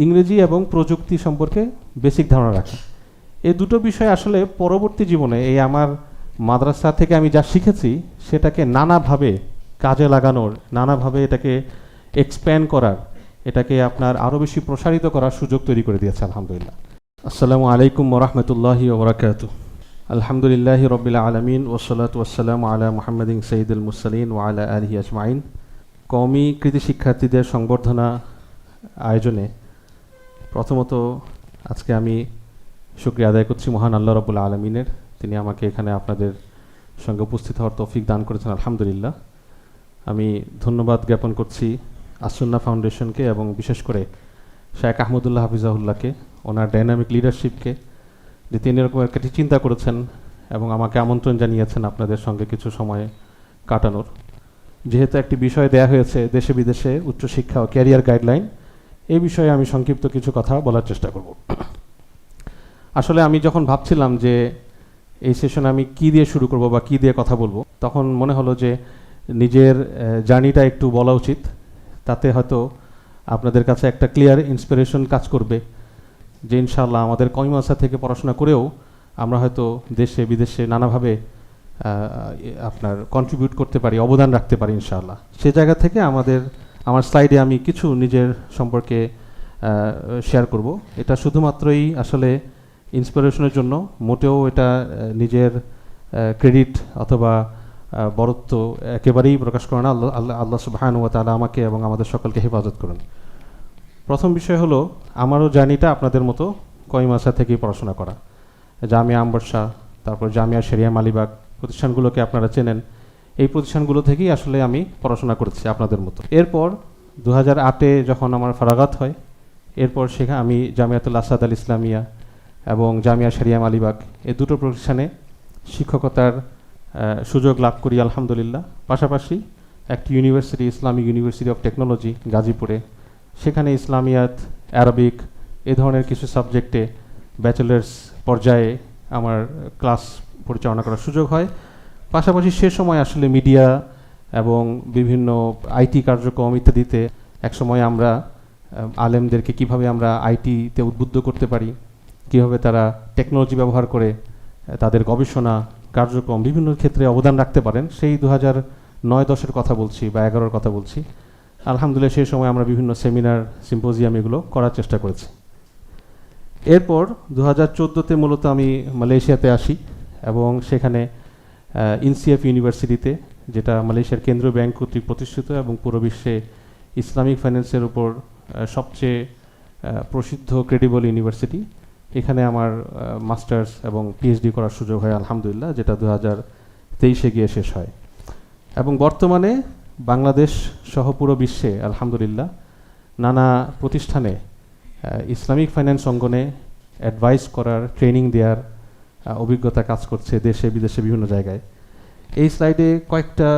ইংরেজি এবং প্রযুক্তি সম্পর্কে বেসিক ধারণা রাখা। এই দুটো বিষয় আসলে পরবর্তী জীবনে এই আমার মাদ্রাসা থেকে আমি যা শিখেছি সেটাকে নানাভাবে কাজে লাগানোর, নানাভাবে এটাকে এক্সপ্যান্ড করার, এটাকে আপনার আরও বেশি প্রসারিত করার সুযোগ তৈরি করে দিয়েছে আলহামদুলিল্লাহ। আসসালামু আলাইকুম ওরহমতুল্লাহি ওবরাকাতুহু। আলহামদুলিল্লাহি রব্বিল আলামিন ওয়াসসালাতু ওয়াসসালামু আলা মুহাম্মাদিন সাইয়্যিদুল মুরসালিন ওয়া আলা আলিহি আজমাইন। কওমি কৃতি শিক্ষার্থীদের সংবর্ধনা আয়োজনে প্রথমত আজকে আমি শুকরিয়া আদায় করছি মহান আল্লাহ রাব্বুল আলামিনের। তিনি আমাকে এখানে আপনাদের সঙ্গে উপস্থিত হওয়ার তৌফিক দান করেছেন আলহামদুলিল্লাহ। আমি ধন্যবাদ জ্ঞাপন করছি আসুন্নাহ ফাউন্ডেশনকে এবং বিশেষ করে শায়েখ আহমদুল্লাহ হাফিজাহুল্লাহকে, ওনার ডাইনামিক লিডারশিপকে, যে তিনি এরকম একটা চিন্তা করেছেন এবং আমাকে আমন্ত্রণ জানিয়েছেন আপনাদের সঙ্গে কিছু সময় কাটানোর। যেহেতু একটি বিষয় দেয়া হয়েছে দেশে বিদেশে উচ্চশিক্ষা ও ক্যারিয়ার গাইডলাইন, এই বিষয়ে আমি সংক্ষিপ্ত কিছু কথা বলার চেষ্টা করব। আসলে আমি যখন ভাবছিলাম যে এই সেশন আমি কি দিয়ে শুরু করব বা কি দিয়ে কথা বলবো, তখন মনে হলো যে নিজের জার্নিটা একটু বলা উচিত। তাতে হয়তো আপনাদের কাছে একটা ক্লিয়ার ইন্সপিরেশন কাজ করবে যে ইনশাআল্লাহ আমাদের কওমি মাদ্রাসা থেকে পড়াশোনা করেও আমরা হয়তো দেশে বিদেশে নানাভাবে আপনার কন্ট্রিবিউট করতে পারি, অবদান রাখতে পারি ইনশাআল্লাহ। সে জায়গা থেকে আমার স্লাইডে আমি কিছু নিজের সম্পর্কে শেয়ার করব। এটা শুধুমাত্রই আসলে ইন্সপিরেশনের জন্য, মোটেও এটা নিজের ক্রেডিট অথবা বরত্ব একেবারেই প্রকাশ করে না। আল্লাহ সুবহানাহু ওয়া তাআলা আমাকে এবং আমাদের সকলকে হেফাজত করুন। প্রথম বিষয় হলো আমারও জার্নিটা আপনাদের মতো কওমি মাদ্রাসা থেকেই পড়াশোনা করা। জামিয়া আমবর্ষা, তারপর জামিয়া শরিয়া মালিবাগ প্রতিষ্ঠানগুলোকে আপনারা চেনেন। এই প্রতিষ্ঠানগুলো থেকেই আসলে আমি পড়াশোনা করেছি আপনাদের মতো। এরপর 2008-এ যখন আমার ফারাগাত হয়, এরপর সেখানে আমি জামিয়াতুল আসাদ আল ইসলামিয়া এবং জামিয়া শরিয়া মালিবাগ এই দুটো প্রতিষ্ঠানে শিক্ষকতার সুযোগ লাভ করি আলহামদুলিল্লাহ। পাশাপাশি একটি university, Islamic university of technology গাজীপুরে, সেখানে ইসলামিয়াত, অ্যারাবিক এ ধরনের কিছু সাবজেক্টে ব্যাচেলার্স পর্যায়ে আমার ক্লাস পরিচালনা করার সুযোগ হয়। পাশাপাশি সে সময় আসলে মিডিয়া এবং বিভিন্ন আইটি কার্যক্রম ইত্যাদিতে একসময় আমরা আলেমদেরকে কিভাবে আমরা আইটিতে উদ্বুদ্ধ করতে পারি, কীভাবে তারা টেকনোলজি ব্যবহার করে তাদের গবেষণা কার্যক্রম বিভিন্ন ক্ষেত্রে অবদান রাখতে পারেন, সেই 2009-10-এর কথা বলছি বা 11-এর কথা বলছি। আলহামদুলিল্লাহ সেই সময় আমরা বিভিন্ন সেমিনার, সিম্পোজিয়াম এগুলো করার চেষ্টা করেছি। এরপর 2014-তে মূলত আমি মালয়েশিয়াতে আসি এবং সেখানে ইনসিএফ ইউনিভার্সিটিতে, যেটা মালয়েশিয়ার কেন্দ্রীয় ব্যাংক কর্তৃক প্রতিষ্ঠিত এবং পুরো বিশ্বে ইসলামিক ফাইন্যান্সের উপর সবচেয়ে প্রসিদ্ধ ক্রেডিবল ইউনিভার্সিটি, এখানে আমার মাস্টার্স এবং পিএইচডি করার সুযোগ হয় আলহামদুলিল্লাহ, যেটা 2023-এ গিয়ে শেষ হয়। এবং বর্তমানে বাংলাদেশ সহ পুরো বিশ্বে আলহামদুলিল্লাহ নানা প্রতিষ্ঠানে ইসলামিক ফাইন্যান্স অঙ্গনে অ্যাডভাইস করার, ট্রেনিং দেওয়ার অভিজ্ঞতা কাজ করছে দেশে বিদেশে বিভিন্ন জায়গায়। এই স্লাইডে কয়েকটা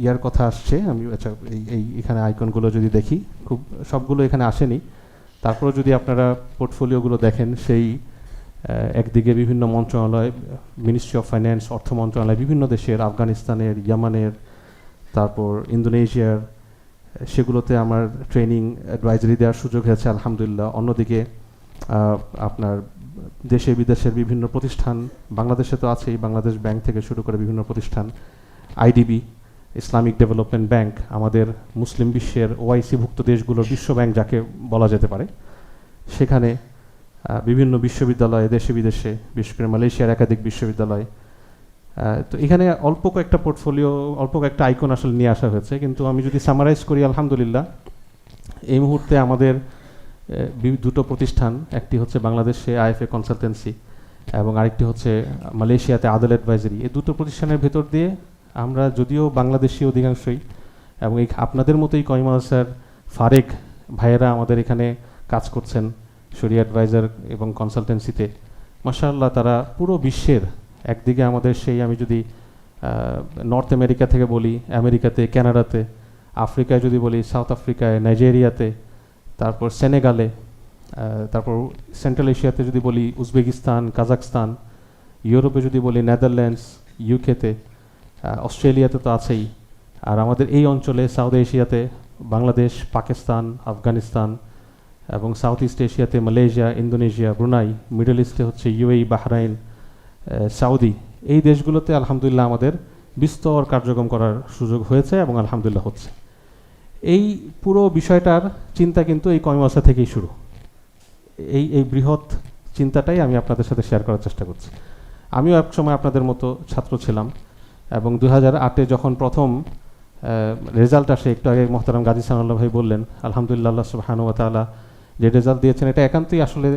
ইয়ার কথা আসছে। আমি আচ্ছা এখানে আইকনগুলো যদি দেখি, খুব সবগুলো এখানে আসেনি, তারপরেও যদি আপনারা পোর্টফোলিওগুলো দেখেন, সেই একদিকে বিভিন্ন মন্ত্রণালয়, মিনিস্ট্রি অফ ফাইন্যান্স, অর্থ মন্ত্রণালয়, বিভিন্ন দেশের, আফগানিস্তানের, ইয়ামানের, তারপর ইন্দোনেশিয়ার, সেগুলোতে আমার ট্রেনিং অ্যাডভাইজারি দেওয়ার সুযোগ হয়েছে আলহামদুলিল্লাহ। অন্যদিকে আপনার দেশে বিদেশের বিভিন্ন প্রতিষ্ঠান, বাংলাদেশে তো আছেই, বাংলাদেশ ব্যাংক থেকে শুরু করে বিভিন্ন প্রতিষ্ঠান, আইডিবি, ইসলামিক ডেভেলপমেন্ট ব্যাংক, আমাদের মুসলিম বিশ্বের ওআইসিভুক্ত দেশগুলোর বিশ্ব ব্যাংক যাকে বলা যেতে পারে, সেখানে বিভিন্ন বিশ্ববিদ্যালয়ে দেশে বিদেশে, বিশেষ করে মালয়েশিয়ার একাধিক বিশ্ববিদ্যালয়। তো এখানে অল্প কয়েকটা পোর্টফোলিও, অল্প কয়েকটা আইকন আসলে নিয়ে আসা হয়েছে, কিন্তু আমি যদি সামারাইজ করি আলহামদুলিল্লাহ এই মুহূর্তে আমাদের দুটো প্রতিষ্ঠান, একটি হচ্ছে বাংলাদেশে আইএফএ কনসালটেন্সি এবং আরেকটি হচ্ছে মালয়েশিয়াতে আদল অ্যাডভাইজারি। এই দুটো প্রতিষ্ঠানের ভেতর দিয়ে আমরা, যদিও বাংলাদেশি অধিকাংশই এবং এই আপনাদের মতোই কওমি মাদ্রাসার ফারেক ভাইয়েরা আমাদের এখানে কাজ করছেন শরিয়া অ্যাডভাইজার এবং কনসালটেন্সিতে, মাশাআল্লাহ তারা পুরো বিশ্বের, একদিকে আমাদের সেই, আমি যদি নর্থ আমেরিকা থেকে বলি, আমেরিকাতে, কানাডাতে, আফ্রিকায় যদি বলি, সাউথ আফ্রিকায়, নাইজেরিয়াতে, তারপর সেনেগালে, তারপর সেন্ট্রাল এশিয়াতে যদি বলি উজবেকিস্তান, কাজাখস্তান, ইউরোপে যদি বলি নেদারল্যান্ডস, ইউকেতে, অস্ট্রেলিয়াতে তো আছেই, আর আমাদের এই অঞ্চলে সাউথ এশিয়াতে বাংলাদেশ, পাকিস্তান, আফগানিস্তান, এবং সাউথ ইস্ট এশিয়াতে মালয়েশিয়া, ইন্দোনেশিয়া, ব্রুনাই, মিডল ইস্টে হচ্ছে ইউএই, বাহরাইন, সৌদি, এই দেশগুলোতে আলহামদুলিল্লাহ আমাদের বিস্তর কার্যক্রম করার সুযোগ হয়েছে এবং আলহামদুলিল্লাহ হচ্ছে। এই পুরো বিষয়টার চিন্তা কিন্তু এই কমিমাসা থেকেই শুরু। এই বৃহৎ চিন্তাটাই আমি আপনাদের সাথে শেয়ার করার চেষ্টা করছি। আমিও এক সময় আপনাদের মতো ছাত্র ছিলাম এবং 2008-এ যখন প্রথম রেজাল্ট আসে, একটু আগে মোহতারাম গাজী সানাউল্লাহ ভাই বললেন, আলহামদুলিল্লাহ আল্লাহ সুবহানাহু ওয়া তাআলা যে রেজাল্ট দিয়েছেন এটা একান্তই আসলে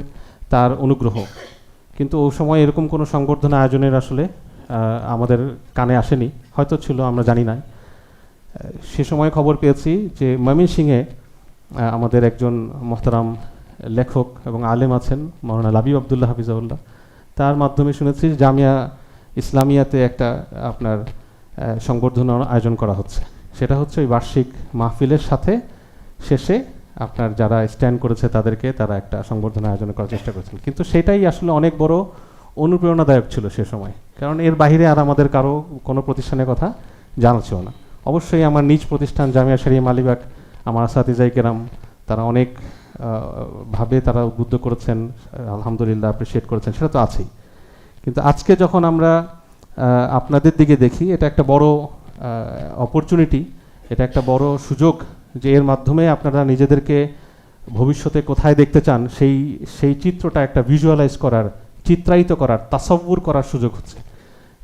তার অনুগ্রহ। কিন্তু ওই সময় এরকম কোনো সংবর্ধনা আয়োজনের আসলে আমাদের কানে আসেনি, হয়তো ছিল আমরা জানি না। সে সময় খবর পেয়েছি যে ময়মনসিংহে আমাদের একজন মোহতারাম লেখক এবং আলেম আছেন, মাওলানা লাবিব আবদুল্লাহ হাফিজাউল্লাহ, তার মাধ্যমে শুনেছি জামিয়া ইসলামিয়াতে একটা আপনার সংবর্ধনা আয়োজন করা হচ্ছে। সেটা হচ্ছে ওই বার্ষিক মাহফিলের সাথে শেষে আপনার যারা স্ট্যান্ড করেছে তাদেরকে তারা একটা সংবর্ধনা আয়োজন করার চেষ্টা করেছেন। কিন্তু সেটাই আসলে অনেক বড় অনুপ্রেরণাদায়ক ছিল সে সময়, কারণ এর বাইরে আর আমাদের কারো কোনো প্রতিষ্ঠানের কথা জানা ছিল না। অবশ্যই আমার নিজ প্রতিষ্ঠান জামিয়া শরিয়া মালিবাগ, আমার আসাতিজাই কেরাম, তারা অনেক ভাবে তারা উদ্বুদ্ধ করেছেন, আলহামদুলিল্লাহ অ্যাপ্রিসিয়েট করেছেন, সেটা তো আছেই। কিন্তু আজকে যখন আমরা আপনাদের দিকে দেখি, এটা একটা বড় অপরচুনিটি, এটা একটা বড় সুযোগ যে এর মাধ্যমে আপনারা নিজেদেরকে ভবিষ্যতে কোথায় দেখতে চান সেই চিত্রটা একটা ভিজুয়ালাইজ করার, চিত্রায়িত করার, তাসাব্বুর করার সুযোগ হচ্ছে,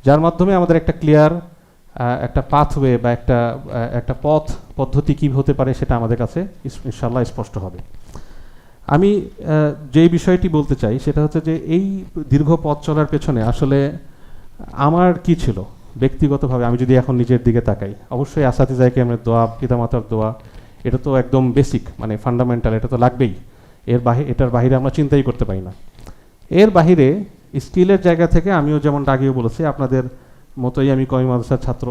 যার মাধ্যমে আমাদের একটা ক্লিয়ার একটা পাথওয়ে বা একটা পদ্ধতি কী হতে পারে সেটা আমাদের কাছে ইনশাআল্লাহ স্পষ্ট হবে। আমি যেই বিষয়টি বলতে চাই সেটা হচ্ছে যে এই দীর্ঘ পথ চলার পেছনে আসলে আমার কি ছিল ব্যক্তিগতভাবে, আমি যদি এখন নিজের দিকে তাকাই, অবশ্যই আসাতিজায়ে কেরামের দোয়া, পিতামাতার দোয়া, এটা তো একদম বেসিক, মানে ফান্ডামেন্টাল, এটা তো লাগবেই। এটার বাহিরে আমরা চিন্তাই করতে পারি না। এর বাহিরে স্কিলের জায়গা থেকে আমিও যেমন আগেও বলেছি, আপনাদের মতোই আমি কওমি মাদ্রাসার ছাত্র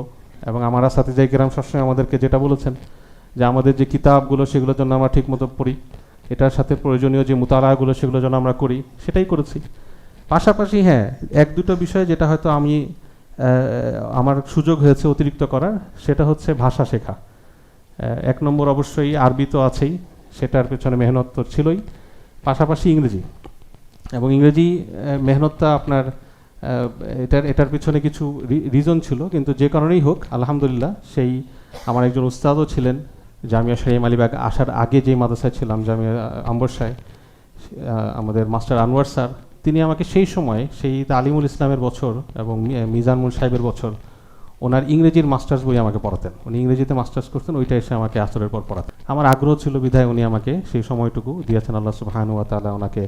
এবং আমার আসাতিজায়ে কেরাম সবসময় আমাদেরকে যেটা বলেছেন যে আমাদের যে কিতাবগুলো সেগুলোর জন্য আমরা ঠিকমতো পড়ি, এটার সাথে প্রয়োজনীয় যে মুতালাগুলো সেগুলো যেন আমরা করি, সেটাই করেছি। পাশাপাশি হ্যাঁ, এক দুটো বিষয় যেটা হয়তো আমার সুযোগ হয়েছে অতিরিক্ত করার, সেটা হচ্ছে ভাষা শেখা। এক নম্বর অবশ্যই আরবি তো আছেই, সেটার পেছনে মেহনত তো ছিলই, পাশাপাশি ইংরেজি। এবং ইংরেজি মেহনতটা আপনার এটার পিছনে কিছু রিজন ছিল, কিন্তু যে কারণেই হোক আলহামদুলিল্লাহ সেই আমার একজন উস্তাদও ছিলেন জামিয়া শরিয়া মালিবাগ আসার আগে যে মাদ্রাসায় ছিলাম, জামিয়া আম্বরসায়, আমাদের মাস্টার আনোয়ার স্যার, তিনি আমাকে সেই সময় সেই তালিমুল ইসলামের বছর এবং মিজানুল সাহেবের বছর ওনার ইংরেজির মাস্টার্স বই আমাকে পড়াতেন। উনি ইংরেজিতে মাস্টার্স করতেন, ওইটা এসে আমাকে আসরের পর পড়াতেন। আমার আগ্রহ ছিল বিধায় উনি আমাকে সেই সময়টুকু দিয়েছেন। আল্লাহ সুবহানাহু ওয়া তাআলা ওনাকে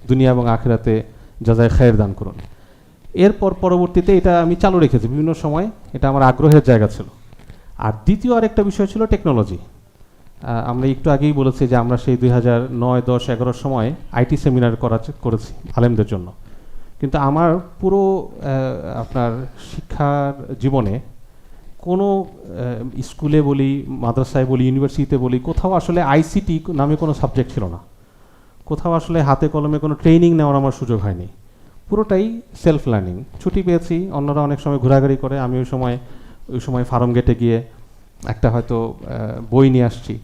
দুনিয়া এবং আখিরাতে জাযায়ে খায়ের দান করুন। এরপর পরবর্তীতে এটা আমি চালু রেখেছি বিভিন্ন সময়, এটা আমার আগ্রহের জায়গা ছিল। আর দ্বিতীয় আরেকটা বিষয় ছিল টেকনোলজি। আমরা একটু আগেই বলেছি যে আমরা সেই 2009, 10, 11 সময় আইটি সেমিনার করেছি আলেমদের জন্য। কিন্তু আমার পুরো আপনার শিক্ষার জীবনে কোনো স্কুলে বলি, মাদ্রাসায় বলি, ইউনিভার্সিটিতে বলি, কোথাও আসলে আইসিটি নামে কোনো সাবজেক্ট ছিল না। কোথাও আসলে হাতে কলমে কোনো ট্রেনিং নেওয়ার আমার সুযোগ হয়নি। পুরোটাই সেলফ লার্নিং। ছুটি পেয়েছি, অন্যরা অনেক সময় ঘোরাঘুরি করে, আমি ওই সময় ফার্ম গেটে গিয়ে একটা হয়তো বই নিয়ে আসছি,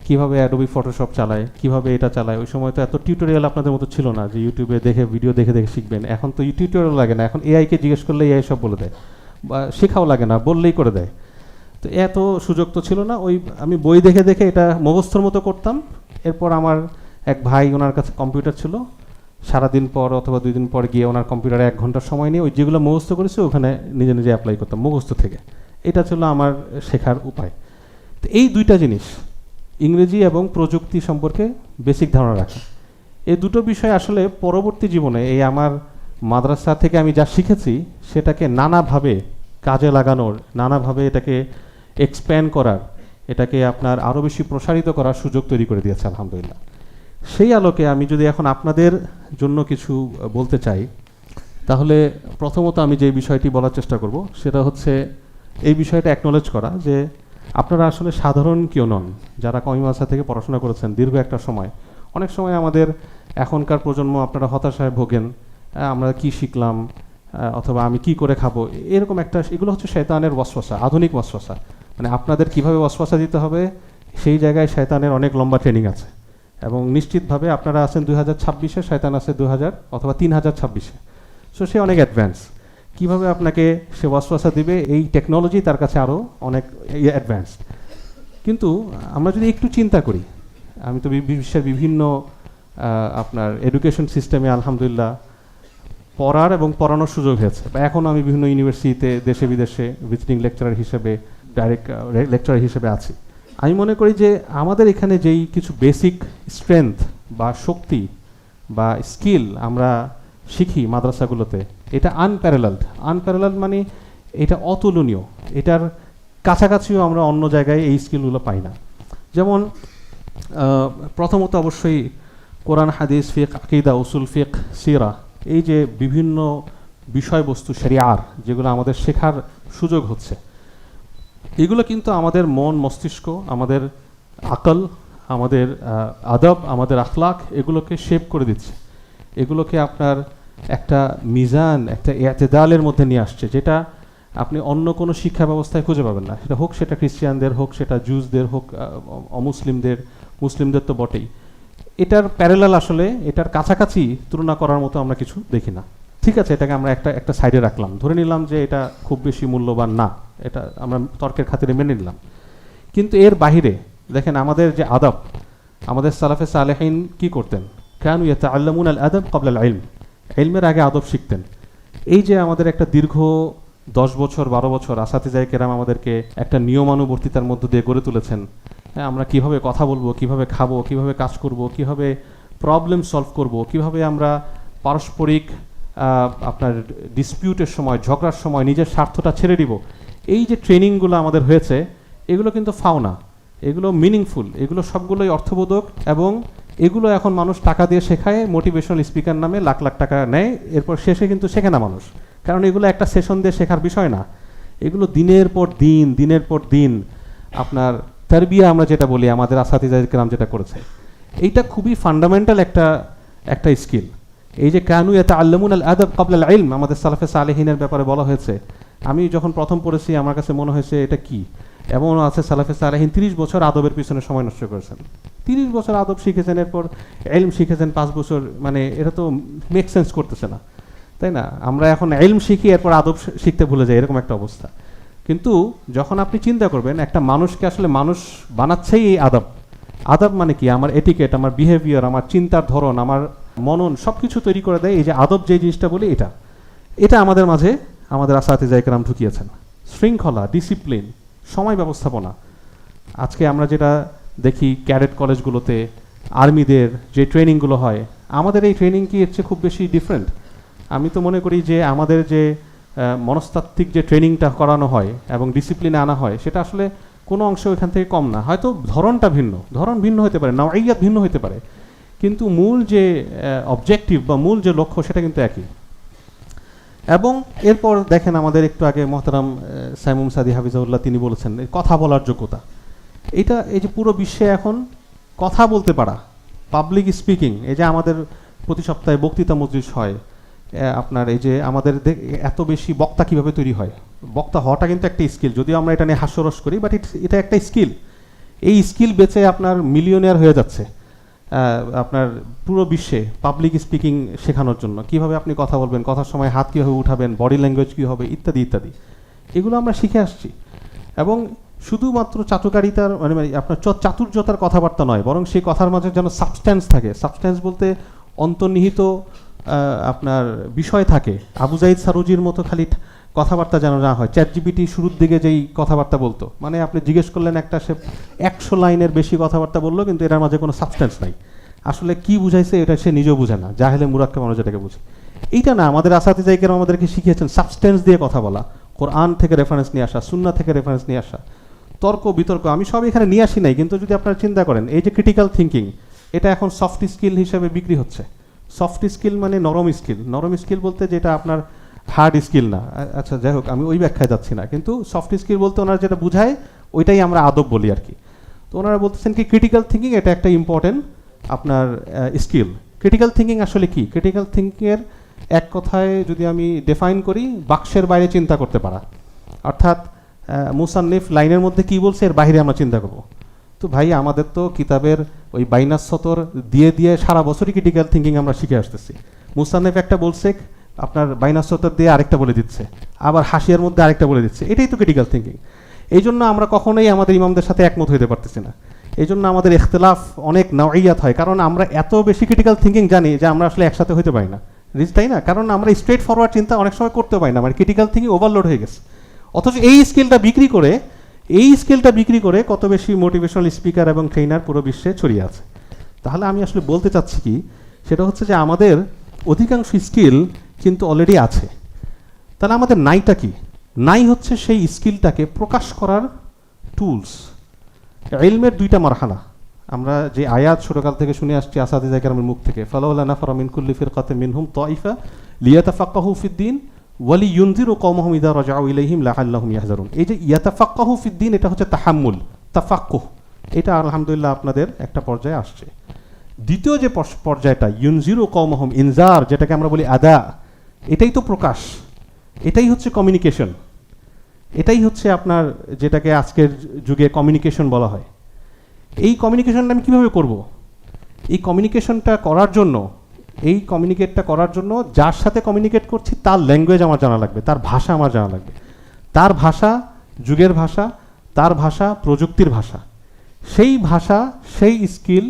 কীভাবে অ্যাডোবি ফটোশপ চালায়, কীভাবে এটা চালায়। ওই সময় তো এত টিউটোরিয়াল আপনাদের মতো ছিল না যে ইউটিউবে দেখে ভিডিও দেখে শিখবেন। এখন তো টিউটোরিয়াল লাগে না, এখন এআইকে জিজ্ঞেস করলে এআই সব বলে দেয়, বা শেখাও লাগে না, বললেই করে দেয়। তো এত সুযোগ তো ছিল না। আমি বই দেখে এটা মুখস্থর মতো করতাম। এরপর আমার এক ভাই, ওনার কাছে কম্পিউটার ছিল, সারাদিন পর অথবা 2 দিন পর গিয়ে ওনার কম্পিউটারে 1 ঘন্টার সময় নিয়ে ওই যেগুলো মুখস্থ করেছি ওখানে নিজে নিজে অ্যাপ্লাই করতাম মুখস্থ থেকে। এটা ছিল আমার শেখার উপায়। তো এই দুইটা জিনিস, ইংরেজি এবং প্রযুক্তি সম্পর্কে বেসিক ধারণা রাখা, এই দুটো বিষয় আসলে পরবর্তী জীবনে এই আমার মাদ্রাসা থেকে আমি যা শিখেছি সেটাকে নানাভাবে কাজে লাগানোর, নানাভাবে এটাকে এক্সপ্যান্ড করার, এটাকে আপনার আরও বেশি প্রসারিত করার সুযোগ তৈরি করে দিয়েছে আলহামদুলিল্লাহ। সেই আলোকে আমি যদি এখন আপনাদের জন্য কিছু বলতে চাই, তাহলে প্রথমত আমি যে বিষয়টি বলার চেষ্টা করব সেটা হচ্ছে এই বিষয়টা অ্যাকনোলেজ করা যে আপনারা আসলে সাধারণ কেউ নন। যারা কওমি মাদ্রাসা থেকে পড়াশোনা করেছেন দীর্ঘ একটা সময়, অনেক সময় আমাদের এখনকার প্রজন্ম আপনারা হতাশায় ভোগেন, আমরা কি শিখলাম অথবা আমি কি করে খাবো, এরকম একটা, এগুলো হচ্ছে শয়তানের ওয়াসওয়াসা, আধুনিক ওয়াসওয়াসা। মানে আপনাদের কিভাবে ওয়াসওয়াসা দিতে হবে সেই জায়গায় শয়তানের অনেক লম্বা ট্রেনিং আছে। এবং নিশ্চিতভাবে আপনারা আছেন 2026-এ, শয়তান আছে 2000 অথবা 3026-এ। সো সে অনেক অ্যাডভান্স। কিভাবে আপনাকে সে ওয়াসওয়াসা দিবে, এই টেকনোলজি তার কাছে আরও অনেক অ্যাডভান্সড। কিন্তু আমরা যদি একটু চিন্তা করি, আমি তো বিশ্বের বিভিন্ন আপনার এডুকেশন সিস্টেমে আলহামদুলিল্লাহ পড়ার এবং পড়ানোর সুযোগ হয়েছে, বা এখন আমি বিভিন্ন ইউনিভার্সিটিতে দেশে বিদেশে ভিজিটিং লেকচারার হিসেবে, ডাইরেক্ট লেকচারার হিসেবে আছি। আমি মনে করি যে আমাদের এখানে যেই কিছু বেসিক স্ট্রেংথ বা শক্তি বা স্কিল আমরা শিখি মাদ্রাসাগুলোতে, এটা আনপ্যারালালড মানে এটা অতুলনীয়। এটার কাছাকাছিও আমরা অন্য জায়গায় এই স্কিলগুলো পাই না। যেমন প্রথমত অবশ্যই কোরআন, হাদিস, ফিক, আকীদা, উসুল ফিক, সিরা, এই যে বিভিন্ন বিষয়বস্তু শরিয়ার যেগুলো আমাদের শেখার সুযোগ হচ্ছে, এগুলো কিন্তু আমাদের মন মস্তিষ্ক, আমাদের আকল, আমাদের আদব, আমাদের আখলাক এগুলোকে শেপ করে দিচ্ছে। এগুলোকে আপনার একটা মিজান, একটা ইতিদালের মধ্যে নিয়ে আসছে, যেটা আপনি অন্য কোনো শিক্ষা ব্যবস্থায় খুঁজে পাবেন না। সেটা খ্রিস্টানদের হোক, সেটা জুসদের হোক, মুসলিমদের তো বটেই। এটার প্যারালাল আসলে এটার কাছাকাছি তুলনা করার মতো আমরা কিছু দেখি না। ঠিক আছে, এটাকে আমরা একটা সাইডে রাখলাম, ধরে নিলাম যে এটা খুব বেশি মূল্যবান না, এটা আমরা তর্কের খাতিরে মেনে নিলাম। কিন্তু এর বাহিরে দেখেন আমাদের যে আদব, আমাদের সালাফে সালেহিন কি করতেন? কানু ইয়াতাআল্লামুনা আল আদব ক্বাবলা আল ইলম, ইলমের আগে আদব শিখতেন। এই যে আমাদের একটা দীর্ঘ 10 বছর 12 বছর আসাতিজায়ে কেরাম আমাদেরকে একটা নিয়মানুবর্তিতার মধ্য দিয়ে গড়ে তুলেছেন। হ্যাঁ, আমরা কিভাবে কথা বলবো, কিভাবে খাবো, কিভাবে কাজ করব, কিভাবে প্রবলেম সলভ করব, কিভাবে আমরা পারস্পরিক আপনার ডিসপিউটের সময়, ঝগড়ার সময় নিজের স্বার্থটা ছেড়ে দিব, এই যে ট্রেনিংগুলো আমাদের হয়েছে, এগুলো কিন্তু ফাওনা, এগুলো মিনিংফুল, এগুলো সবগুলোই অর্থবোধক, এবং এগুলো এখন মানুষ টাকা দিয়ে শেখায়, মোটিভেশনাল স্পিকার নামে লাখ লাখ টাকা নেয়, এরপর শেষে কিন্তু শেখে না মানুষ। কারণ এগুলো একটা সেশন দিয়ে শেখার বিষয় না, এগুলো দিনের পর দিন আপনার তারবিয়া আমরা যেটা বলি, আমাদের আসাতিজায়ে কেরাম যেটা করেছে, এইটা খুবই ফান্ডামেন্টাল একটা স্কিল। এই যে কানু ইয়াতাআল্লামুনা আল আদব ক্বাবলা আল ইলম, আমাদের সালাফে সালেহিনের ব্যাপারে বলা হয়েছে। আমি যখন প্রথম পড়েছি আমার কাছে মনে হয়েছে এটা কি, এমন আছে সালাফে সালেহিন 30 বছর আদবের পিছনে সময় নষ্ট করেছেন, 30 বছর আদব শিখেছেন, এরপর ইলম শিখেছেন 5 বছর, মানে এটা তো মেক সেন্স করতেছে না, তাই না? আমরা এখন ইলম শিখি, এরপর আদব শিখতে ভুলে যাই, এরকম একটা অবস্থা। কিন্তু যখন আপনি চিন্তা করবেন একটা মানুষকে আসলে মানুষ বানাচ্ছেই এই আদব। আদব মানে কি? আমার এটিকেট, আমার বিহেভিয়ার, আমার চিন্তার ধরন, আমার মনন সব কিছু তৈরি করে দেয় এই যে আদব, যে জিনিসটা বলি, এটা আমাদের মাঝে আমাদের আসাতিজায়ে কেরাম ঢুকিয়েছেন। শৃঙ্খলা, ডিসিপ্লিন, সময় ব্যবস্থাপনা। আজকে আমরা যেটা দেখি ক্যাডেট কলেজগুলোতে আর্মিদের যে ট্রেনিংগুলো হয়, আমাদের এই ট্রেনিং কি এর চেয়ে খুব বেশি ডিফারেন্ট? আমি তো মনে করি যে আমাদের যে মনস্তাত্ত্বিক যে ট্রেনিংটা করানো হয় এবং ডিসিপ্লিনে আনা হয়, সেটা আসলে কোনো অংশ এখান থেকে কম না। হয়তো ধরন ভিন্ন হতে পারে, নওয়াইয়াত ভিন্ন হতে পারে, কিন্তু মূল যে অবজেক্টিভ বা মূল যে লক্ষ্য সেটা কিন্তু একই। এবং এরপর দেখেন আমাদের একটু আগে মহতারাম সাইমুম সাদি হাফিজাহুল্লাহ তিনি বলেছেন কথা বলার যোগ্যতা। এই যে পুরো বিশ্বে এখন কথা বলতে পারা, পাবলিক স্পিকিং, এই যে আমাদের প্রতি সপ্তাহে বক্তৃতা মজলিস হয়, আপনার এই যে আমাদের এত বেশি বক্তা কিভাবে তৈরি হয়, বক্তা হওয়াটা কিন্তু একটা স্কিল, যদিও আমরা এটা নিয়ে হাস্যরস করি, বাট এটা একটা স্কিল। এই স্কিল বেচে আপনার মিলিয়নিয়ার হয়ে যাচ্ছে আপনার পুরো বিশ্বে পাবলিক স্পিকিং শেখানোর জন্য, কিভাবে আপনি কথা বলবেন, কথার সময় হাত কীভাবে উঠাবেন, বডি ল্যাঙ্গুয়েজ কী হবে, ইত্যাদি ইত্যাদি, এগুলো আমরা শিখে আসছি। এবং শুধুমাত্র চাটুকারিতার মানে আপনার চাতুর্যতার কথাবার্তা নয়, বরং সেই কথার মাঝে যেন সাবস্ট্যান্স থাকে। সাবস্ট্যান্স বলতে অন্তর্নিহিত আপনার বিষয় থাকে। আবু জাইদ সারুজির মতো খালি কথাবার্তা যেন না হয়। চ্যাটজিপিটি শুরুর দিকে যেই কথাবার্তা বলতো, মানে আপনি জিজ্ঞেস করলেন একটা, সে 100 লাইনের বেশি কথাবার্তা বললো, কিন্তু এটার মাঝে কোনো সাবস্ট্যান্স নাই। আসলে কি বুঝাইছে এটা সে নিজেও বুঝে না, জাহেলে মুরাক্কাব আমরা যেটাকে বুঝি। এইটা না, আমাদের আসাতিজায়ে কেরাম আমাদেরকে শিখিয়েছেন সাবস্ট্যান্স দিয়ে কথা বলা, কোরআন থেকে রেফারেন্স নিয়ে আসা, সুন্নাহ থেকে রেফারেন্স নিয়ে আসা, তর্ক বিতর্ক আমি সব এখানে নিয়ে আসি নাই। কিন্তু যদি আপনারা চিন্তা করেন, এই যে ক্রিটিক্যাল থিঙ্কিং, এটা এখন সফট স্কিল হিসেবে বিক্রি হচ্ছে। সফট স্কিল মানে নরম স্কিল বলতে যেটা আপনার হার্ড স্কিল না। আচ্ছা, যাই হোক, আমি ওই ব্যাখ্যায় যাচ্ছি না, কিন্তু সফট স্কিল বলতে ওনারা যেটা বুঝায় ওইটাই আমরা আদব বলি আর কি। তো ওনারা বলতেছেন কি ক্রিটিক্যাল থিঙ্কিং এটা একটা ইম্পর্টেন্ট আপনার স্কিল। ক্রিটিক্যাল থিঙ্কিং আসলে কি? ক্রিটিক্যাল থিঙ্কিংয়ের এক কথায় যদি আমি ডিফাইন করি, বাক্সের বাইরে চিন্তা করতে পারা, অর্থাৎ মুসান্নিফ লাইনের মধ্যে কি বলছে এর বাইরে আমরা চিন্তা করব। তো ভাই আমাদের তো কিতাবের ওই বাইনাস সতর দিয়ে দিয়ে সারা বছরই ক্রিটিক্যাল থিঙ্কিং আমরা শিখে আসতেছি। মুসান্নেফ একটা বলছে, আপনার বাইনাস সতর দিয়ে আরেকটা বলে দিচ্ছে, আবার হাসিয়ার মধ্যে আরেকটা বলে দিচ্ছে, এটাই তো ক্রিটিক্যাল থিঙ্কিং। এই জন্য আমরা কখনোই আমাদের ইমামদের সাথে একমত হইতে পারতেছি না। এই জন্য আমাদের ইখতিলাফ অনেক নাওয়াইয়াত হয়, কারণ আমরা এত বেশি ক্রিটিক্যাল থিঙ্কিং জানি যে আমরা আসলে একসাথে হইতে পারি না, তাই না? কারণ আমরা স্ট্রেট ফরওয়ার্ড চিন্তা অনেক সময় করতে পারি না, মানে ক্রিটিক্যাল থিঙ্কিং ওভারলোড হয়ে গেছে। অথচ এই স্কিলটা বিক্রি করে কত বেশি মোটিভেশনাল স্পিকার এবং ট্রেনার পুরো বিশ্বে ছড়িয়ে আছে। তাহলে আমি আসলে বলতে চাচ্ছি কি, সেটা হচ্ছে যে আমাদের অধিকাংশ স্কিল কিন্তু অলরেডি আছে। তাহলে আমাদের নাইটা কি? নাই হচ্ছে সেই স্কিলটাকে প্রকাশ করার টুলস। ইলমের দুইটা মারহালা, আমরা যে আয়াত ছোটকাল থেকে শুনে আসছি আসাদিজা কেরামের মুখ থেকে, ফালাউলা নাফারা মিন কুল্লি ফিরকাতিন মিনহুম তাইফা লিয়াতাফাক্কাহু ফিদ্দীন ওয়ালি ইউনজিরু কওমাহুম ইযা রাজাউ ইলাইহিম লাআল্লাহুম ইয়াহজারুন। এই যে ইয়াতাফাক্কাহু ফিদ্দীন, এটা হচ্ছে তাহাম্মুল, তাফাক্কুহ, এটা আলহামদুলিল্লাহ আপনাদের একটা পর্যায়ে আসছে। দ্বিতীয় যে পর্যায়টা ইউনজিরু কওমাহুম, ইনজার যেটাকে আমরা বলি আদা, এটাই তো প্রকাশ, এটাই হচ্ছে কমিউনিকেশন, এটাই হচ্ছে আপনার যেটাকে আজকের যুগে কমিউনিকেশন বলা হয়। এই কমিউনিকেশনটা আমি কীভাবে করব? এই কমিউনিকেটটা করার জন্য যার সাথে কমিউনিকেট করছি তার ল্যাঙ্গুয়েজ আমার জানা লাগবে, তার ভাষা আমার জানা লাগবে। তার ভাষা যুগের ভাষা, তার ভাষা প্রযুক্তির ভাষা। সেই ভাষা, সেই স্কিল,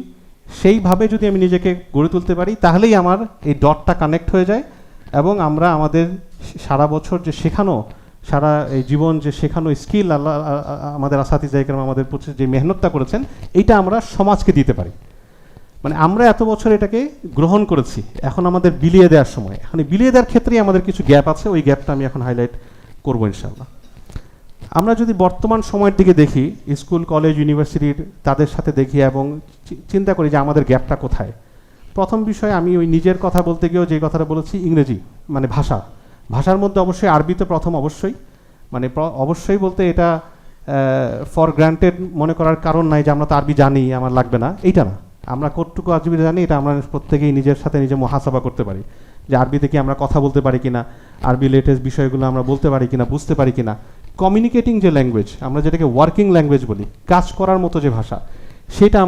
সেইভাবে যদি আমি নিজেকে গড়ে তুলতে পারি, তাহলেই আমার এই ডটটা কানেক্ট হয়ে যায় এবং আমরা আমাদের সারা বছর যে শেখানো, সারা এই জীবন যে শেখানো স্কিল আল্লাহ আমাদের আসাতিজা কেরাম আমাদের প্রতি যে মেহনতটা করেছেন, এইটা আমরা সমাজকে দিতে পারি। মানে আমরা এত বছর এটাকে গ্রহণ করেছি, এখন আমাদের বিলিয়ে দেওয়ার সময়। এখন বিলিয়ে দেওয়ার ক্ষেত্রেই আমাদের কিছু গ্যাপ আছে, ওই গ্যাপটা আমি এখন হাইলাইট করবো ইনশাআল্লাহ। আমরা যদি বর্তমান সময়ের দিকে দেখি, স্কুল কলেজ ইউনিভার্সিটির তাদের সাথে দেখি এবং চিন্তা করি যে আমাদের গ্যাপটা কোথায়। প্রথম বিষয়, আমি ওই নিজের কথা বলতে গিয়েও যে কথাটা বলেছি, ইংরেজি মানে ভাষার মধ্যে অবশ্যই আরবি তো প্রথম, মানে অবশ্যই বলতে এটা ফর গ্রান্টেড মনে করার কারণ নাই যে আমরা তো আরবি জানি, আমার লাগবে না, এইটা না। আমরা কতটুকু আরবি জানি এটা আমরা প্রত্যেকেই নিজের সাথে নিজে মুহাসাবা করতে পারি, যে আরবিতে কি আমরা কথা বলতে পারি কিনা, আরবি লেটেস্ট বিষয়গুলো আমরা বলতে পারি কিনা, বুঝতে পারি কিনা। কমিউনিকেটিং যে ল্যাঙ্গুয়েজ, আমরা যেটাকে ওয়ার্কিং ল্যাঙ্গুয়েজ বলি, কাজ করার মতো যে ভাষা, সেইটা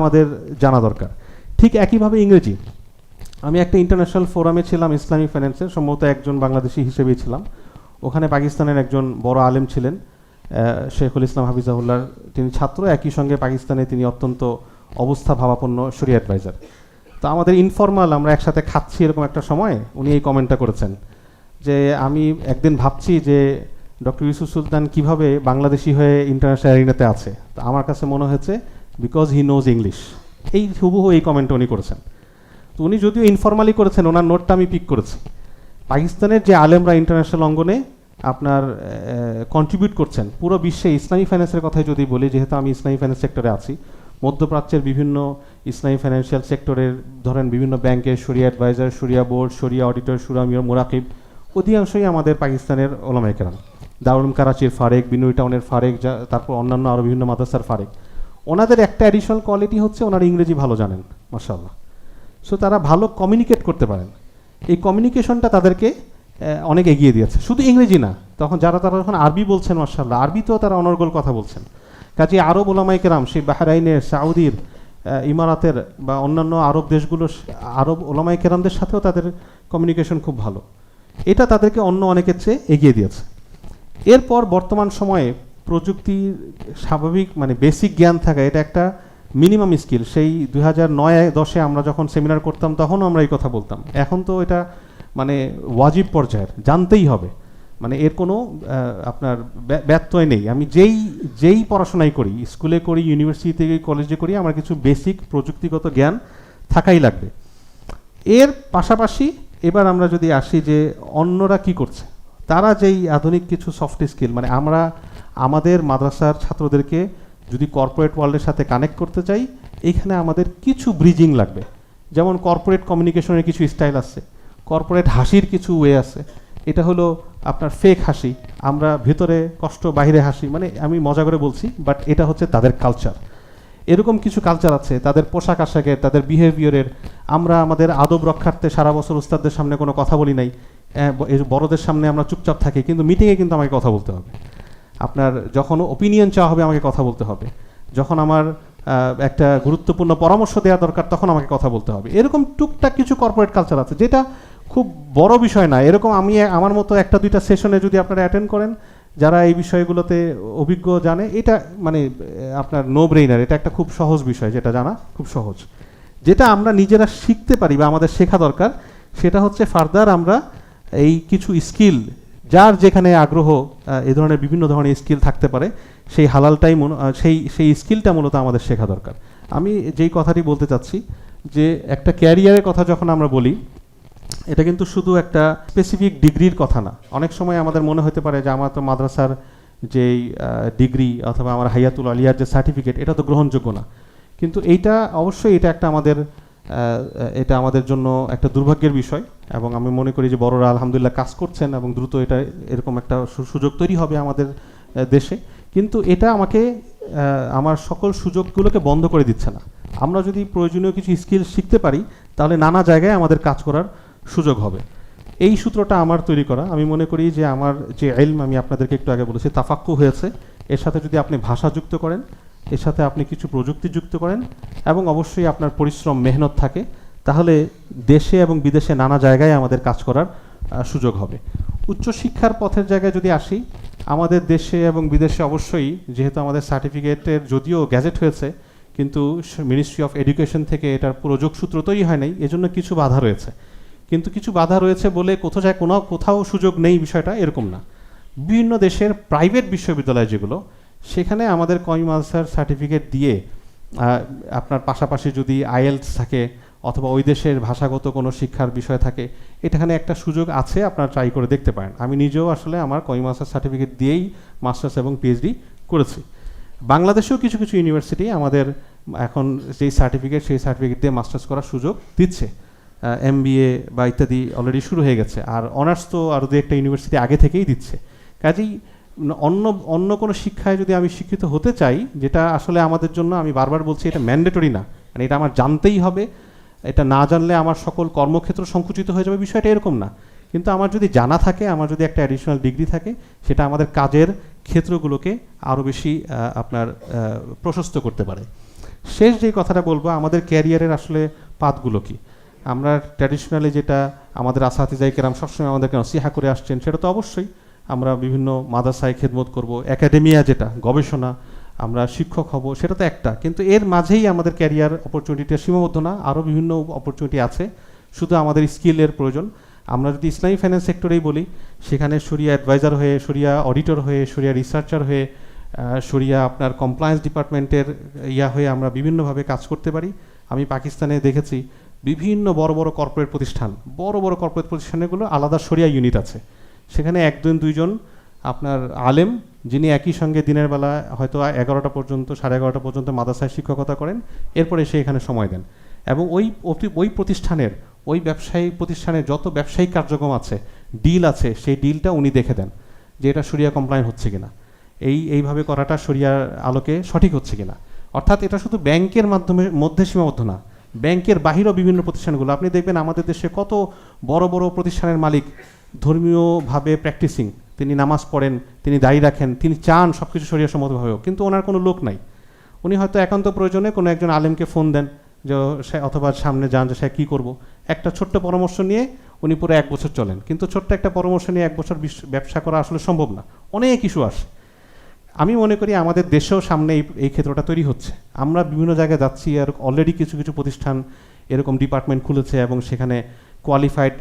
আমাদের জানা দরকার। ঠিক একইভাবে ইংরেজি। আমি একটা ইন্টারন্যাশনাল ফোরামে ছিলাম ইসলামিক ফাইন্যান্সের, সম্ভবত একজন বাংলাদেশি হিসেবেই ছিলাম। ওখানে পাকিস্তানের একজন বড় আলেম ছিলেন, শেখুল ইসলাম হাফিজাহুল্লাহর তিনি ছাত্র, একই সঙ্গে পাকিস্তানে তিনি অত্যন্ত অবস্থা ভাবাপন্ন শরিয়া অ্যাডভাইজার। তো আমাদের ইনফর্মাল আমরা একসাথে খাচ্ছি এরকম একটা সময় উনি এই কমেন্টটা করেছেন যে আমি একদিন ভাবছি যে ডক্টর ইউসুফ সুলতান কিভাবে বাংলাদেশি হয়ে ইন্টারন্যাশনাল অ্যারিনাতে আছে। তো আমার কাছে মনে হয়েছে বিকজ হি নোজ ইংলিশ। এই হুবহু এই কমেন্টটা উনি করেছেন। তো উনি যদিও ইনফর্মালি করেছেন, ওনার নোটটা আমি পিক করেছি। পাকিস্তানের যে আলেমরা ইন্টারন্যাশনাল অঙ্গনে আপনার কন্ট্রিবিউট করছেন পুরো বিশ্বে, ইসলামী ফাইন্যান্সের কথাই যদি বলি, যেহেতু আমি ইসলামী ফাইন্যান্স সেক্টরে আছি, মধ্যপ্রাচ্যের বিভিন্ন ইসলামী ফাইন্যান্সিয়াল সেক্টরের ধরেন বিভিন্ন ব্যাংকের শরিয়া অ্যাডভাইজার, শরিয়া বোর্ড, শরিয়া অডিটর, শরিয়া মোরাকিব, অধিকাংশই আমাদের পাকিস্তানের ওলামায়ে কেরাম। দারুল করাচির ফারেক, বিনুই টাউনের ফারেক, তারপর অন্যান্য আরও বিভিন্ন মাদ্রাসার ফারেক। ওনাদের একটা অ্যাডিশনাল কোয়ালিটি হচ্ছে ওনারা ইংরেজি ভালো জানেন, মাশাআল্লাহ। সো তারা ভালো কমিউনিকেট করতে পারেন। এই কমিউনিকেশনটা তাদেরকে অনেক এগিয়ে দিয়েছে। শুধু ইংরেজি না, তারা যখন আরবি বলছেন, মাশাআল্লাহ, আরবিতেও তারা অনর্গল কথা বলছেন। কাজে আরব ওলামায়ে কেরাম, সেই বাহরাইনের, সাউদির, ইমারাতের বা অন্যান্য আরব দেশগুলোর আরব ওলামায়ে কেরামদের সাথেও তাদের কমিউনিকেশন খুব ভালো। এটা তাদেরকে অন্য অনেকের চেয়ে এগিয়ে দিয়েছে। এরপর বর্তমান সময়ে প্রযুক্তির স্বাভাবিক মানে বেসিক জ্ঞান থাকা, এটা একটা মিনিমাম স্কিল। সেই 2009-10 আমরা যখন সেমিনার করতাম তখনও আমরা এই কথা বলতাম। এখন তো এটা মানে ওয়াজিব পর্যায়ের, জানতেই হবে, মানে এর কোনো আপনার ব্যত্যয় নেই। আমি যেই পড়াশোনাই করি, স্কুলে করি, ইউনিভার্সিটিতে কলেজে করি, আমার কিছু বেসিক প্রযুক্তিগত জ্ঞান থাকাই লাগবে। এর পাশাপাশি এবার আমরা যদি আসি যে অন্যরা কি করছে, তারা যেই আধুনিক কিছু সফট স্কিল, মানে আমরা আমাদের মাদ্রাসার ছাত্রদেরকে যদি কর্পোরেট ওয়ার্ল্ডের সাথে কানেক্ট করতে চাই, এইখানে আমাদের কিছু ব্রিজিং লাগবে। যেমন কর্পোরেট কমিউনিকেশনের কিছু স্টাইল আছে, কর্পোরেট হাসির কিছু ওয়ে আছে। এটা হলো আপনার ফেক হাসি, আমরা ভেতরে কষ্ট বাইরে হাসি, মানে আমি মজা করে বলছি, বাট এটা হচ্ছে তাদের কালচার। এরকম কিছু কালচার আছে তাদের পোশাক আশাকের, তাদের বিহেভিয়ারের। আমরা আমাদের আদব রক্ষার্থে সারা বছর উস্তাদদের সামনে কোনো কথা বলি নাই, বড়দের সামনে আমরা চুপচাপ থাকি, কিন্তু মিটিংয়ে কিন্তু আমাকে কথা বলতে হবে। আপনার যখন ওপিনিয়ন চাওয়া হবে আমাকে কথা বলতে হবে। যখন আমার একটা গুরুত্বপূর্ণ পরামর্শ দেওয়া দরকার তখন আমাকে কথা বলতে হবে। এরকম টুকটাক কিছু কর্পোরেট কালচার আছে যেটা খুব বড় বিষয় না। এরকম আমি আমার মতো একটা দুইটা সেশনে যদি আপনারা অ্যাটেন্ড করেন, যারা এই বিষয়গুলোতে অভিজ্ঞ জানে, এটা মানে আপনার নো ব্রেইনার, এটা একটা খুব সহজ বিষয়, যেটা জানা খুব সহজ। যেটা আমরা নিজেরা শিখতে পারি বা আমাদের শেখা দরকার, সেটা হচ্ছে ফার্দার আমরা এই কিছু স্কিল, যার যেখানে আগ্রহ, এই ধরনের বিভিন্ন ধরনের স্কিল থাকতে পারে, সেই হালালটাই সেই স্কিলটা মূলত আমাদের শেখা দরকার। আমি যেই কথাটি বলতে চাচ্ছি যে একটা ক্যারিয়ারের কথা যখন আমরা বলি, এটা কিন্তু শুধু একটা স্পেসিফিক ডিগ্রির কথা না। অনেক সময় আমাদের মনে হতে পারে যে আমার তো মাদ্রাসার যেই ডিগ্রি অথবা আমার হাইয়াতুল আলিয়ার যে সার্টিফিকেট, এটা তো গ্রহণযোগ্য না। কিন্তু এইটা অবশ্যই এটা একটা এটা আমাদের জন্য একটা দুর্ভাগ্যের বিষয়, এবং আমি মনে করি যে বড়রা আলহামদুলিল্লাহ কাজ করছেন এবং দ্রুত এটা এরকম একটা সুযোগ তৈরি হবে আমাদের দেশে। কিন্তু এটা আমাকে আমার সকল সুযোগগুলোকে বন্ধ করে দিচ্ছে না। আমরা যদি প্রয়োজনীয় কিছু স্কিল শিখতে পারি, তাহলে নানা জায়গায় আমাদের কাজ করার সুযোগ হবে। এই সূত্রটা আমার তৈরি করা। আমি মনে করি যে আমার যে ইলম, আমি আপনাদেরকে একটু আগে বলেছি, তাফাক্কু হয়েছে, এর সাথে যদি আপনি ভাষা যুক্ত করেন, এর সাথে আপনি কিছু প্রযুক্তি যুক্ত করেন, এবং অবশ্যই আপনার পরিশ্রম মেহনত থাকে, তাহলে দেশে এবং বিদেশে নানা জায়গায় আমাদের কাজ করার সুযোগ হবে। উচ্চশিক্ষার পথের জায়গায় যদি আসি, আমাদের দেশে এবং বিদেশে অবশ্যই, যেহেতু আমাদের সার্টিফিকেটের যদিও গ্যাজেট হয়েছে, কিন্তু মিনিস্ট্রি অফ এডুকেশন থেকে এটার পুরো যোগসূত্র তৈরি হয় নাই, এজন্য কিছু বাধা রয়েছে। কিন্তু কিছু বাধা রয়েছে বলে কোথাও সুযোগ নেই, বিষয়টা এরকম না। বিভিন্ন দেশের প্রাইভেট বিশ্ববিদ্যালয় যেগুলো, সেখানে আমাদের কওমি মাদ্রাসার সার্টিফিকেট দিয়ে আপনার পাশাপাশি যদি আইএলটিএস থাকে অথবা ওই দেশের ভাষাগত কোনো শিক্ষার বিষয় থাকে, এখানে একটা সুযোগ আছে, আপনারা ট্রাই করে দেখতে পারেন। আমি নিজেও আসলে আমার কওমি মাদ্রাসার সার্টিফিকেট দিয়েই মাস্টার্স এবং পিএইচডি করেছি। বাংলাদেশেও কিছু কিছু ইউনিভার্সিটি আমাদের এখন যেই সার্টিফিকেট, সেই সার্টিফিকেট দিয়ে মাস্টার্স করার সুযোগ দিচ্ছে। এমবিএ বা ইত্যাদি অলরেডি শুরু হয়ে গেছে, আর অনার্স তো আরও দু একটা ইউনিভার্সিটি আগে থেকেই দিচ্ছে। কাজেই অন্য কোনো শিক্ষায় যদি আমি শিক্ষিত হতে চাই, যেটা আসলে আমাদের জন্য, আমি বারবার বলছি, এটা ম্যান্ডেটরি না, মানে এটা আমার জানতেই হবে, এটা না জানলে আমার সকল কর্মক্ষেত্র সংকুচিত হয়ে যাবে, বিষয়টা এরকম না। কিন্তু আমার যদি জানা থাকে, আমার যদি একটা অ্যাডিশনাল ডিগ্রি থাকে, সেটা আমাদের কাজের ক্ষেত্রগুলোকে আরও বেশি আপনার প্রশস্ত করতে পারে। শেষ যে কথাটা বলবো, আমাদের ক্যারিয়ারের আসলে পাথগুলো কি। আমরা ট্র্যাডিশনালি যেটা আমাদের আসাতিজাই কেরাম সবসময় আমাদেরকে নসিহা করে আসছেন, সেটা তো অবশ্যই আমরা বিভিন্ন মাদ্রাসায় খেদমত করব, একাডেমিয়া যেটা গবেষণা, আমরা শিক্ষক হব, সেটা তো একটা। কিন্তু এর মাঝেই আমাদের ক্যারিয়ার অপরচুনিটিটা সীমাবদ্ধ না, আরও বিভিন্ন অপরচুনিটি আছে, শুধু আমাদের স্কিলের প্রয়োজন। আমরা যদি ইসলামী ফাইন্যান্স সেক্টরেই বলি, সেখানে শরিয়া অ্যাডভাইজার হয়ে, শরিয়া অডিটর হয়ে, শরিয়া রিসার্চার হয়ে, শরিয়া আপনার কমপ্লায়েন্স ডিপার্টমেন্টের হয়ে আমরা বিভিন্নভাবে কাজ করতে পারি। আমি পাকিস্তানে দেখেছি বিভিন্ন বড় বড় কর্পোরেট প্রতিষ্ঠানগুলো আলাদা শরিয়া ইউনিট আছে, সেখানে একজন দুইজন আপনার আলেম, যিনি একই সঙ্গে দিনের বেলা হয়তো 11টা পর্যন্ত, 11:30 পর্যন্ত মাদ্রাসায় শিক্ষকতা করেন, এরপরে সে এখানে সময় দেন, এবং ওই প্রতিষ্ঠানের যত ব্যবসায়িক কার্যক্রম আছে, ডিল আছে, সেই ডিলটা উনি দেখে দেন যে এটা শরিয়া কমপ্লায়েন্ট হচ্ছে কিনা, এইভাবে করাটা শরিয়ার আলোকে সঠিক হচ্ছে কিনা। অর্থাৎ এটা শুধু ব্যাংকের মধ্যে সীমাবদ্ধ না, ব্যাংকের বাহিরেও বিভিন্ন প্রতিষ্ঠানগুলো, আপনি দেখবেন আমাদের দেশে কত বড় বড় প্রতিষ্ঠানের মালিক ধর্মীয়ভাবে প্র্যাকটিসিং, তিনি নামাজ পড়েন, তিনি দাড়ি রাখেন, তিনি চান সব কিছু শরিয়া সম্মতভাবেও, কিন্তু ওনার কোনো লোক নাই। উনি হয়তো একান্ত প্রয়োজনে কোনো একজন আলেমকে ফোন দেন, যে সে অথবা সামনে যান যে সে কী করবো, একটা ছোট্ট পরামর্শ নিয়ে উনি পুরো 1 বছর চলেন। কিন্তু ছোট্ট একটা পরামর্শ নিয়ে 1 বছর ব্যবসা করা আসলে সম্ভব না, অনেক ইস্যু আসে। আমি মনে করি আমাদের দেশেও সামনে এই ক্ষেত্রটা তৈরি হচ্ছে। আমরা বিভিন্ন জায়গায় যাচ্ছি, আর অলরেডি কিছু কিছু প্রতিষ্ঠান এরকম ডিপার্টমেন্ট খুলেছে, এবং সেখানে কোয়ালিফাইড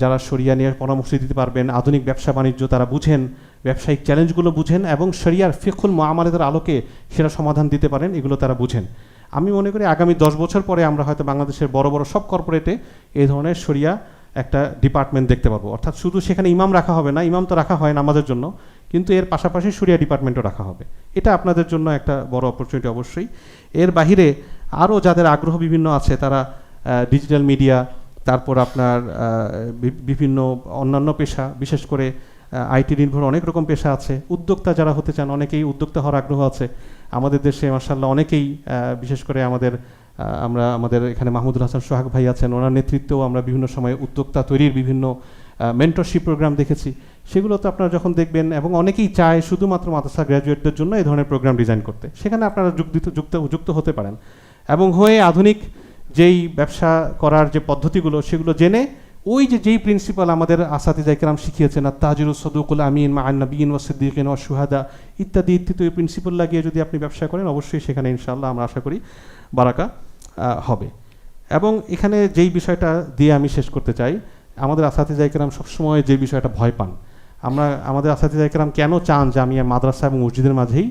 যারা শরিয়া নিয়ে পরামর্শ দিতে পারবেন, আধুনিক ব্যবসা বাণিজ্য তারা বুঝেন, ব্যবসায়িক চ্যালেঞ্জগুলো বুঝেন, এবং শরিয়ার ফিকহুল মুআমালাতের আলোকে সেটা সমাধান দিতে পারেন, এগুলো তারা বুঝেন। আমি মনে করি আগামী 10 বছর পরে আমরা হয়তো বাংলাদেশের বড় বড় সব কর্পোরেটে এই ধরনের শরিয়া একটা ডিপার্টমেন্ট দেখতে পাবো। অর্থাৎ শুধু সেখানে ইমাম রাখা হবে না, ইমাম তো রাখা হয় নামাজের জন্য, কিন্তু এর পাশাপাশি শরিয়া ডিপার্টমেন্টও রাখা হবে। এটা আপনাদের জন্য একটা বড় অপরচুনিটি অবশ্যই। এর বাহিরে আরও যাদের আগ্রহ বিভিন্ন আছে, তারা ডিজিটাল মিডিয়া, তারপর আপনার বিভিন্ন অন্যান্য পেশা, বিশেষ করে আইটি নির্ভর অনেক রকম পেশা আছে। উদ্যোক্তা যারা হতে চান, অনেকেই উদ্যোক্তা হওয়ার আগ্রহ আছে আমাদের দেশে মাশাআল্লাহ, অনেকেই, বিশেষ করে আমাদের এখানে মাহমুদুল হাসান সোহাগ ভাই আছেন, ওনার নেতৃত্বেও আমরা বিভিন্ন সময় উদ্যোক্তা তৈরির বিভিন্ন মেন্টরশিপ প্রোগ্রাম দেখেছি, সেগুলো তো আপনারা যখন দেখবেন, এবং অনেকেই চায় শুধুমাত্র মাদ্রাসা গ্র্যাজুয়েটদের জন্য এই ধরনের প্রোগ্রাম ডিজাইন করতে, সেখানে আপনারা যুক্ত হতে পারেন এবং হয়ে আধুনিক যেই ব্যবসা করার যে পদ্ধতিগুলো সেগুলো জেনে ওই যেই প্রিন্সিপাল আমাদের আসাতিজা ইকরাম শিখিয়েছেন, তাজিরু সদুকুল আমিন মা আন-নাবিয়িন ওয়াস সিদ্দিকিন ওয়াস শুহাদা ইত্যাদি ইত্যাদি, ওই প্রিন্সিপাল লাগিয়ে যদি আপনি ব্যবসা করেন অবশ্যই সেখানে ইনশাআল্লাহ আমরা আশা করি বারাকা হবে। এবং এখানে যেই বিষয়টা দিয়ে আমি শেষ করতে চাই, আমাদের আসাতিজা ইকরাম সবসময় যে বিষয়টা ভয় পান, আমাদের আসাতিজা ইকরাম কেন চান যে আমি মাদ্রাসা এবং মসজিদের মাঝেই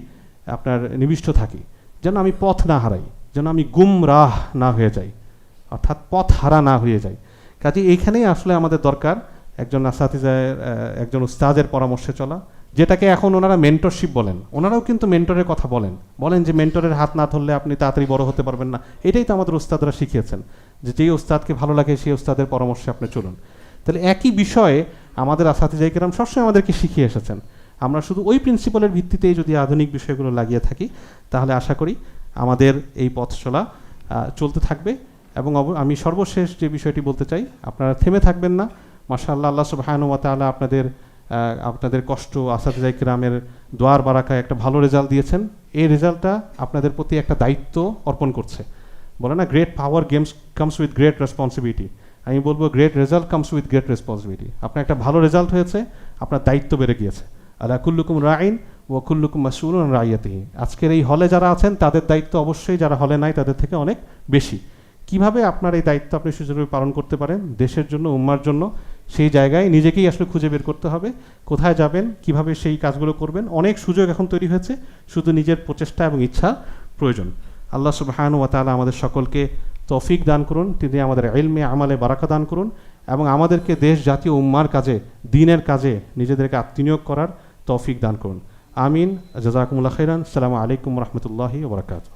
আপনার নিবিষ্ট থাকি, যেন আমি পথ না হারাই, যেন আমি গুমরাহ না হয়ে যাই, অর্থাৎ পথ হারা না হয়ে যাই। কাজে এইখানেই আসলে আমাদের দরকার একজন একজন উস্তাদের পরামর্শে চলা, যেটাকে এখন ওনারা মেন্টরশিপ বলেন। ওনারাও কিন্তু মেন্টরের কথা বলেন যে মেন্টরের হাত না ধরলে আপনি তাড়াতাড়ি বড় হতে পারবেন না। এটাই তো আমাদের উস্তাদরা শিখিয়েছেন, যে যেই উস্তাদকে ভালো লাগে সেই উস্তাদের পরামর্শে আপনি চলুন। তাহলে একই বিষয়ে আমাদের আসাতিজা ইকরাম সবসময় আমাদেরকে শিখিয়ে এসেছেন। আমরা শুধু ওই প্রিন্সিপালের ভিত্তিতেই যদি আধুনিক বিষয়গুলো লাগিয়ে থাকি, তাহলে আশা করি আমাদের এই পথ চলা চলতে থাকবে। এবং আমি সর্বশেষ যে বিষয়টি বলতে চাই, আপনারা থেমে থাকবেন না। মাশাআল্লাহ, আল্লাহ সুবহানাহু ওয়া তাআলা আপনাদের কষ্ট, আসাতিজা ইকরামের দোয়ার বারাকায় একটা ভালো রেজাল্ট দিয়েছেন। এই রেজাল্টটা আপনাদের প্রতি একটা দায়িত্ব অর্পণ করছে। বলে না, great power comes with great responsibility. আমি বলবো great result comes with great responsibility. আপনার একটা ভালো রেজাল্ট হয়েছে, আপনার দায়িত্ব বেড়ে গিয়েছে। আলা কুল্লুকুম রাইন ওয়া কুল্লুকুম মাসউলুন আন রাইয়াতিহি। আজকের এই হলে যারা আছেন তাদের দায়িত্ব অবশ্যই যারা হলে নাই তাদের থেকে অনেক বেশি। কিভাবে আপনার এই দায়িত্ব আপনি সুচারুভাবে পালন করতে পারেন দেশের জন্য, উম্মার জন্য, সেই জায়গায় নিজেকেই আসলে খুঁজে বের করতে হবে। কোথায় যাবেন, কিভাবে সেই কাজগুলো করবেন, অনেক সুযোগ এখন তৈরি হয়েছে, শুধু নিজের প্রচেষ্টা এবং ইচ্ছা প্রয়োজন। আল্লাহ সুবহানাহু ওয়া তাআলা আমাদের সকলকে তৌফিক দান করুন, তিনি আমাদের ইলমে আমলে বারাকা দান করুন, এবং আমাদেরকে দেশ, জাতীয়, উম্মার কাজে, দ্বীনের কাজে নিজেদেরকে আত্মনিয়োগ করার তৌফিক দান করুন। আমিন। জাযাকুমুল্লাহ খাইরান। আসসালামু আলাইকুম ওয়া রাহমাতুল্লাহি ওয়া বারাকাতুহু।